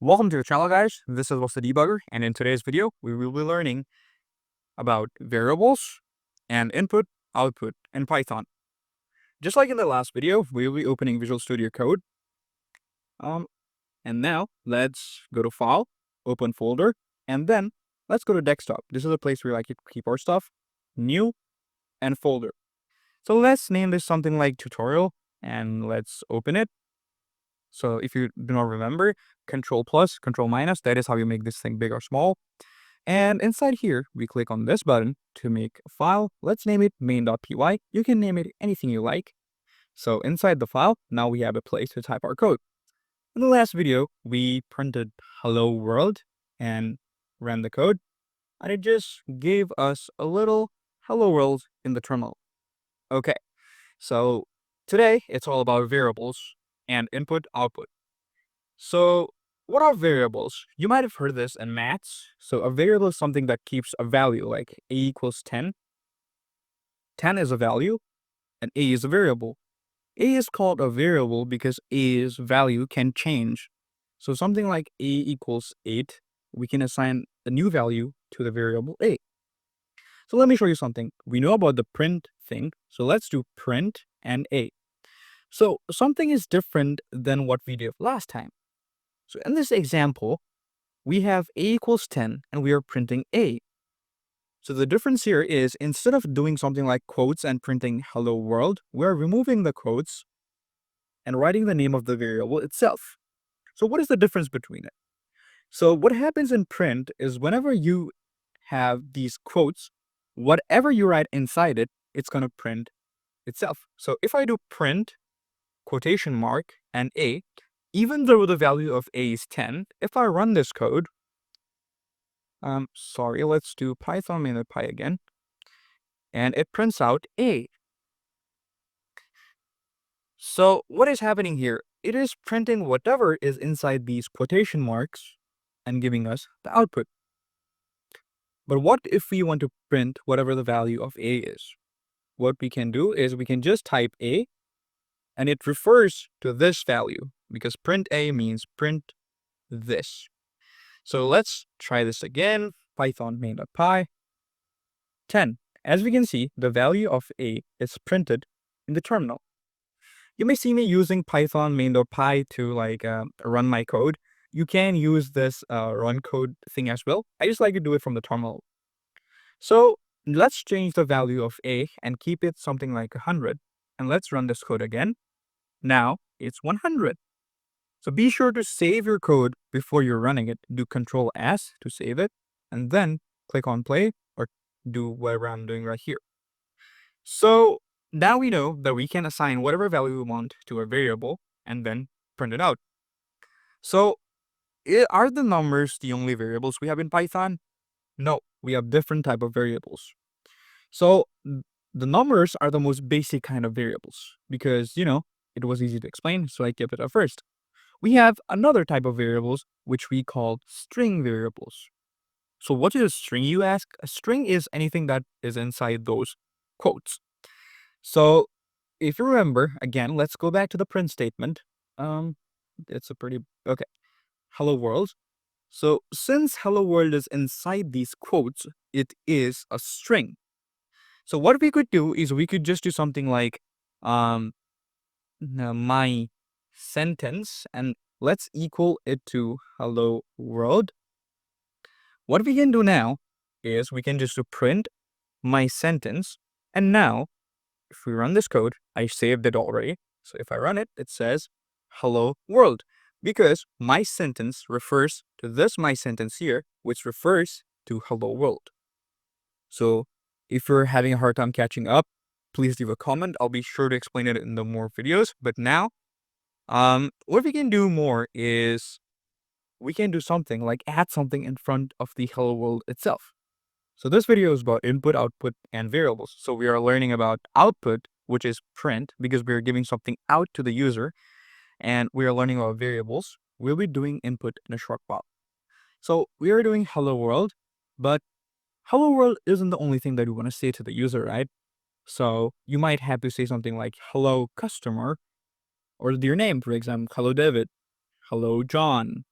Welcome to the channel, guys. This is What's the Debugger, and in today's video, we will be learning about variables and input, output in Python. Just like in the last video, we will be opening Visual Studio Code. And now let's go to File, Open Folder, and then let's go to Desktop. This is a place where I like to keep our stuff, New, and Folder. So let's name this something like Tutorial, and let's open it. So if you do not remember, Control plus, Control minus, that is how you make this thing big or small. And inside here, we click on this button to make a file. Let's name it main.py. You can name it anything you like. So inside the file, now we have a place to type our code. In the last video, we printed hello world and ran the code, and it just gave us a little hello world in the terminal. Okay, so today it's all about variables and input output. So what are variables? You might have heard this in maths. So a variable is something that keeps a value, like a equals 10. 10 is a value, and a is a variable. A is called a variable because a's value can change. So something like a equals 8, we can assign a new value to the variable a. So let me show you something. We know about the print thing, so let's do print and a. So something is different than what we did last time. So in this example, we have a equals 10 and we are printing a. So the difference here is instead of doing something like quotes and printing hello world, we're removing the quotes and writing the name of the variable itself. So what is the difference between it? So what happens in print is whenever you have these quotes, whatever you write inside it, it's going to print itself. So if I do print quotation mark and a, even though the value of a is 10, if I run this code, sorry, let's do Python main.py again. And it prints out a. So what is happening here? It is printing whatever is inside these quotation marks and giving us the output. But what if we want to print whatever the value of a is? What we can do is we can just type a, and it refers to this value because print a means print this. So let's try this again. Python main.py 10. As we can see, the value of a is printed in the terminal. You may see me using Python main.py to run my code. You can use this run code thing as well. I just like to do it from the terminal. So let's change the value of a and keep it something like 100. And let's run this code again. Now it's 100. So be sure to save your code before you're running it. Do Control S to save it, and then click on play or do whatever I'm doing right here. So now we know that we can assign whatever value we want to a variable and then print it out. So are the numbers the only variables we have in Python? No, we have different type of variables. So the numbers are the most basic kind of variables because, it was easy to explain, so I kept it at first. We have another type of variables, which we call string variables. So what is a string, you ask? A string is anything that is inside those quotes. So if you remember, again, let's go back to the print statement. It's a pretty, okay, hello world. So since hello world is inside these quotes, it is a string. So what we could do is we could just do something like my sentence, and let's equal it to hello world. What we can do now is we can just do print my sentence, and now if we run this code, I saved it already. So if I run it, it says hello world because my sentence refers to this my sentence here, which refers to hello world. So if you're having a hard time catching up, please leave a comment. I'll be sure to explain it in the more videos. But now, what we can do more is we can do something like add something in front of the hello world itself. So this video is about input, output, and variables. So we are learning about output, which is print, because we are giving something out to the user, and we are learning about variables. We'll be doing input in a short while. So we are doing hello world, but hello world isn't the only thing that we want to say to the user, right? So you might have to say something like hello customer, or your name, for example, hello David, hello John.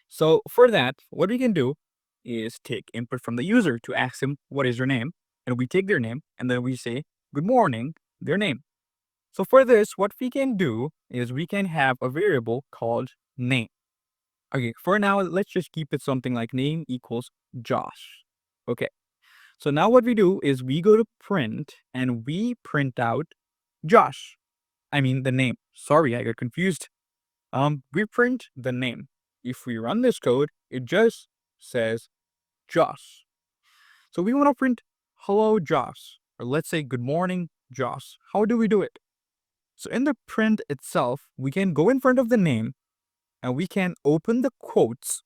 So for that, what we can do is take input from the user to ask him, what is your name? And we take their name and then we say, good morning, their name. So for this, what we can do is we can have a variable called name. Okay, for now, let's just keep it something like name equals Josh. Okay, so now what we do is we go to print and we print out Josh. I mean the name. Sorry, I got confused. We print the name. If we run this code, it just says Josh. So we want to print hello Josh, or let's say good morning Josh. How do we do it? So in the print itself, we can go in front of the name and we can open the quotes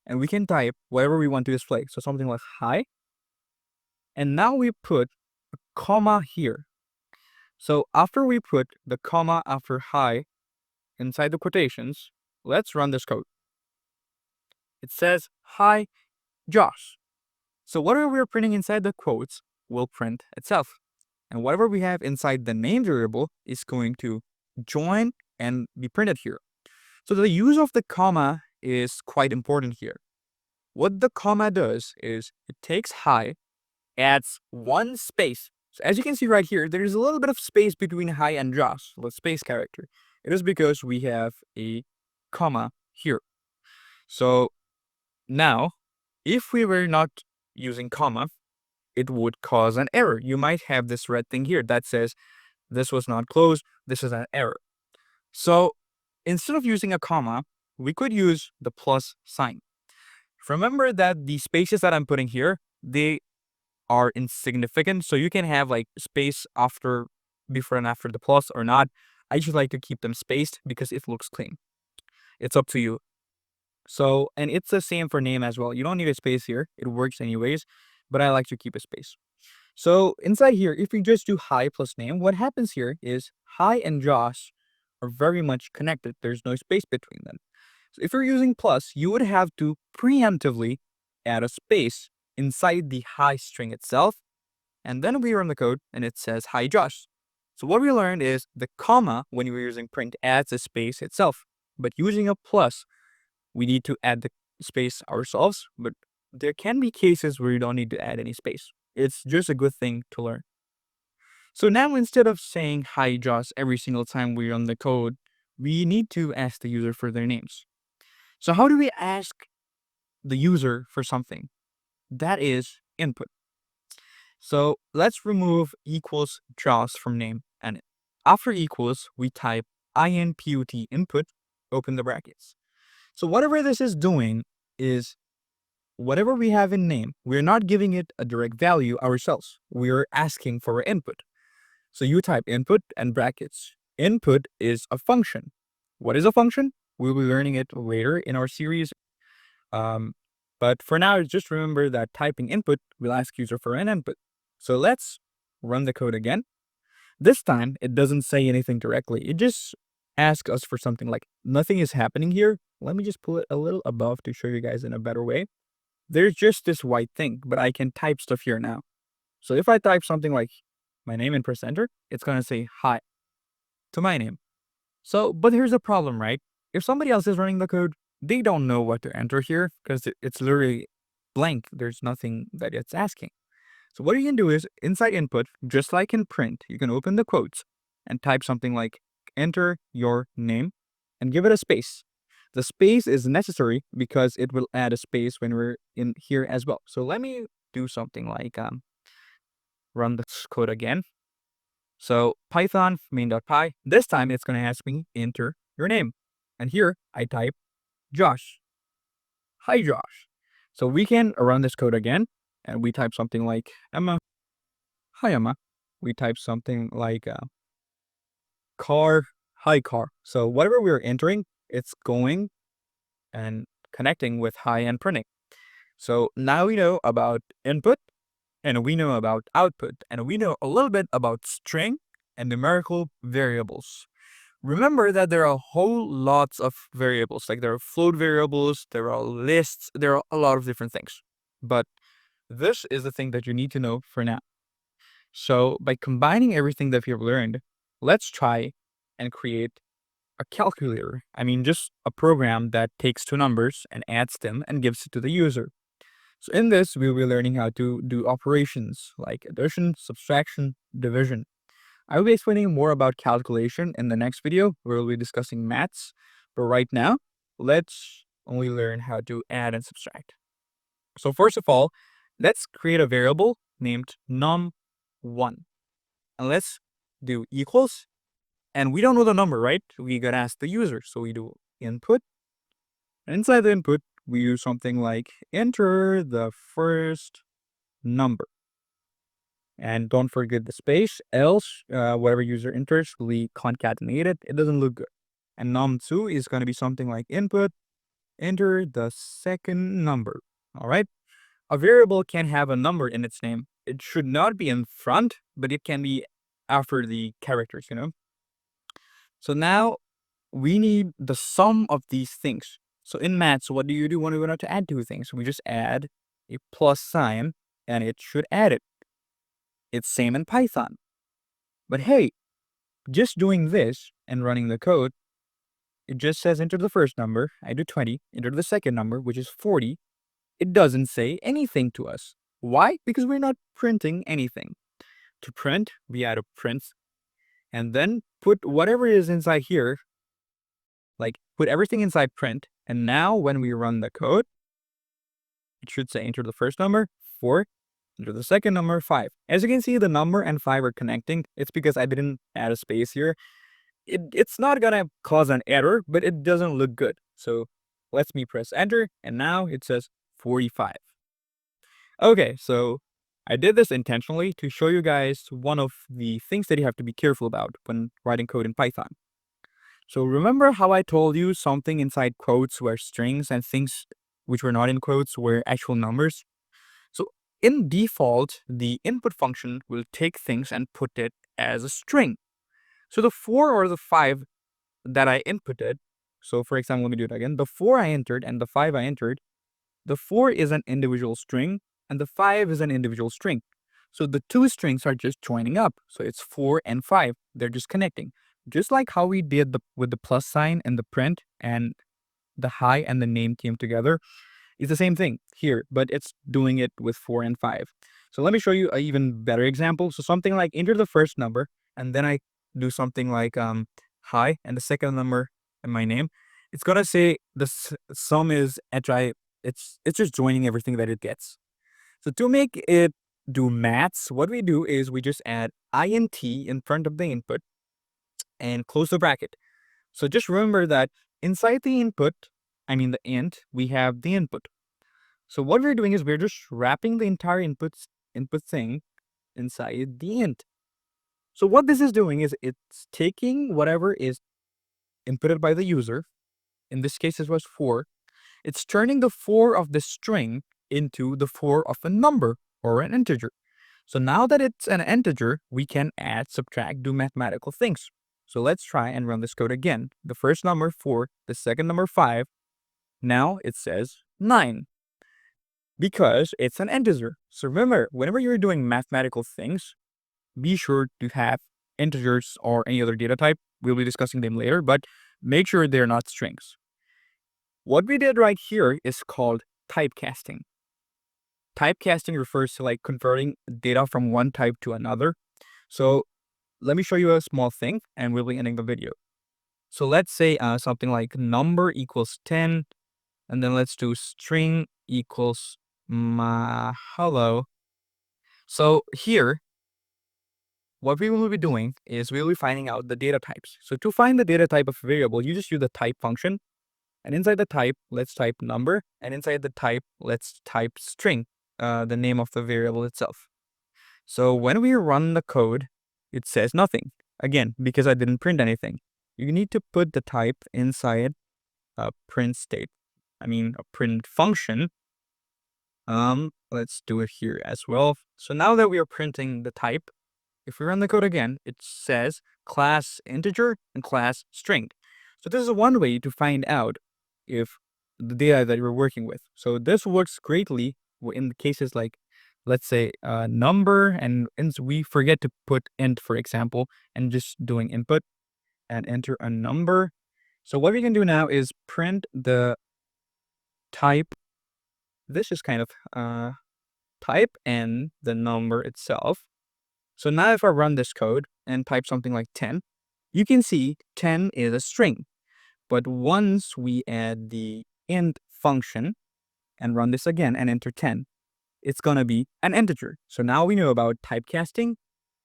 and we can type whatever we want to display. So something like hi. And now we put a comma here. So after we put the comma after hi inside the quotations, let's run this code. It says, hi, Josh. So whatever we're printing inside the quotes will print itself. And whatever we have inside the name variable is going to join and be printed here. So the use of the comma is quite important here. What the comma does is it takes hi, adds one space. So as you can see right here, there is a little bit of space between hi and Josh, the space character. It is because we have a comma here. So now, if we were not using comma, it would cause an error. You might have this red thing here that says this was not closed, this is an error. So instead of using a comma, we could use the plus sign. Remember that the spaces that I'm putting here, they are insignificant. So you can have like space after, before and after the plus or not. I just like to keep them spaced because it looks clean. It's up to you. So, and it's the same for name as well. You don't need a space here. It works anyways, but I like to keep a space. So inside here, if we just do hi plus name, what happens here is hi and Josh are very much connected. There's no space between them. So if you're using plus, you would have to preemptively add a space inside the hi string itself. And then we run the code and it says hi Josh. So what we learned is the comma, when you're using print, adds a space itself. But using a plus, we need to add the space ourselves. But there can be cases where you don't need to add any space. It's just a good thing to learn. So now instead of saying hi Josh every single time we run the code, we need to ask the user for their names. So how do we ask the user for something? That is input. So let's remove equals Josh from name, and after equals, we type input input, open the brackets. So whatever this is doing is whatever we have in name, we're not giving it a direct value ourselves. We're asking for input. So you type input and brackets. Input is a function. What is a function? We'll be learning it later in our series. But for now, just remember that typing input will ask user for an input. So let's run the code again. This time, it doesn't say anything directly. It just asks us for something like nothing is happening here. Let me just pull it a little above to show you guys in a better way. There's just this white thing, but I can type stuff here now. So if I type something like my name and press enter, it's going to say hi to my name. So, but here's the problem, right? If somebody else is running the code, they don't know what to enter here because it's literally blank. There's nothing that it's asking. So what you can do is inside input, just like in print, you can open the quotes and type something like enter your name and give it a space. The space is necessary because it will add a space when we're in here as well. So let me do something like run this code again. So Python main.py, this time it's going to ask me enter your name. And here I type Josh. Hi Josh. So we can run this code again and we type something like Emma. Hi Emma. We type something like car. Hi car. So whatever we're entering, it's going and connecting with hi and printing. So now we know about input and we know about output and we know a little bit about string and numerical variables. Remember that there are whole lots of variables, like there are float variables, there are lists, there are a lot of different things. But this is the thing that you need to know for now. So by combining everything that we've learned, let's try and create a calculator. I mean, just a program that takes two numbers and adds them and gives it to the user. So in this, we'll be learning how to do operations like addition, subtraction, division. I will be explaining more about calculation in the next video, where we'll be discussing maths. But right now, let's only learn how to add and subtract. So first of all, let's create a variable named num1. And let's do equals. And we don't know the number, right? We gotta ask the user. So we do input. And inside the input, we use something like enter the first number. And don't forget the space, else whatever user enters will be concatenated. It doesn't look good. And num2 is going to be something like input, enter the second number. All right. A variable can have a number in its name. It should not be in front, but it can be after the characters, you know. So now we need the sum of these things. So in maths, what do you do when we want to add two things? We just add a plus sign and it should add it. It's same in Python. But hey, just doing this and running the code, it just says enter the first number. I do 20, enter the second number, which is 40. It doesn't say anything to us. Why? Because we're not printing anything. To print, we add a print and then put whatever is inside here, like put everything inside print. And now when we run the code, it should say enter the first number, 4, enter the second number, 5. As you can see, the number and 5 are connecting. It's because I didn't add a space here. It's not gonna cause an error, but it doesn't look good. So let me press enter, and now it says 45. Okay, so I did this intentionally to show you guys one of the things that you have to be careful about when writing code in Python. So remember how I told you something inside quotes were strings and things which were not in quotes were actual numbers? So in default, the input function will take things and put it as a string. So the 4 or the 5 that I inputted, so for example, let me do it again. The 4 I entered and the 5 I entered, the 4 is an individual string and the 5 is an individual string. So the two strings are just joining up. So it's 4 and 5. They're just connecting. Just like how we did with the plus sign and the print and the hi and the name came together. It's the same thing here, but it's doing it with 4 and 5. So let me show you an even better example. So something like enter the first number, and then I do something like hi and the second number and my name. It's gonna say the sum is it's just joining everything that it gets. So to make it do maths, what we do is we just add int in front of the input and close the bracket. So just remember that inside the input, I mean the int, we have the input. So what we're doing is we're just wrapping the entire input thing inside the int. So what this is doing is it's taking whatever is inputted by the user. In this case, it was 4. It's turning the 4 of the string into the 4 of a number or an integer. So now that it's an integer, we can add, subtract, do mathematical things. So let's try and run this code again. The first number 4, the second number 5. Now it says 9 because it's an integer. So remember, whenever you're doing mathematical things, be sure to have integers or any other data type. We'll be discussing them later, but make sure they're not strings. What we did right here is called typecasting. Typecasting refers to like converting data from one type to another. So let me show you a small thing and we'll be ending the video. So let's say something like number equals 10, and then let's do string equals hello. So here, what we will be doing is we'll be finding out the data types. So to find the data type of a variable, you just use the type function. And inside the type, let's type number. And inside the type, let's type string, the name of the variable itself. So when we run the code, it says nothing. Again, because I didn't print anything. You need to put the type inside a print state. I mean, a print function. Let's do it here as well. So now that we are printing the type, if we run the code again, it says class integer and class string. So this is one way to find out if the data that you're working with. So this works greatly in cases like, let's say, number, and we forget to put int, for example, and just doing input and enter a number. So what we can do now is print the type. This is kind of type and the number itself. So now if I run this code and type something like 10, you can see 10 is a string. But once we add the int function and run this again and enter 10, it's going to be an integer. So now we know about typecasting,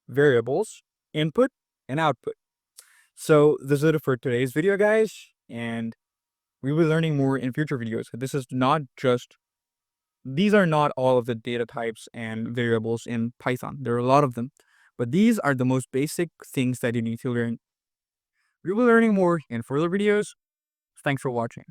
variables, input, and output. So this is it for today's video, guys, and we will be learning more in future videos. These are not all of the data types and variables in Python. There are a lot of them, but these are the most basic things that you need to learn. We will be learning more in further videos. Thanks for watching.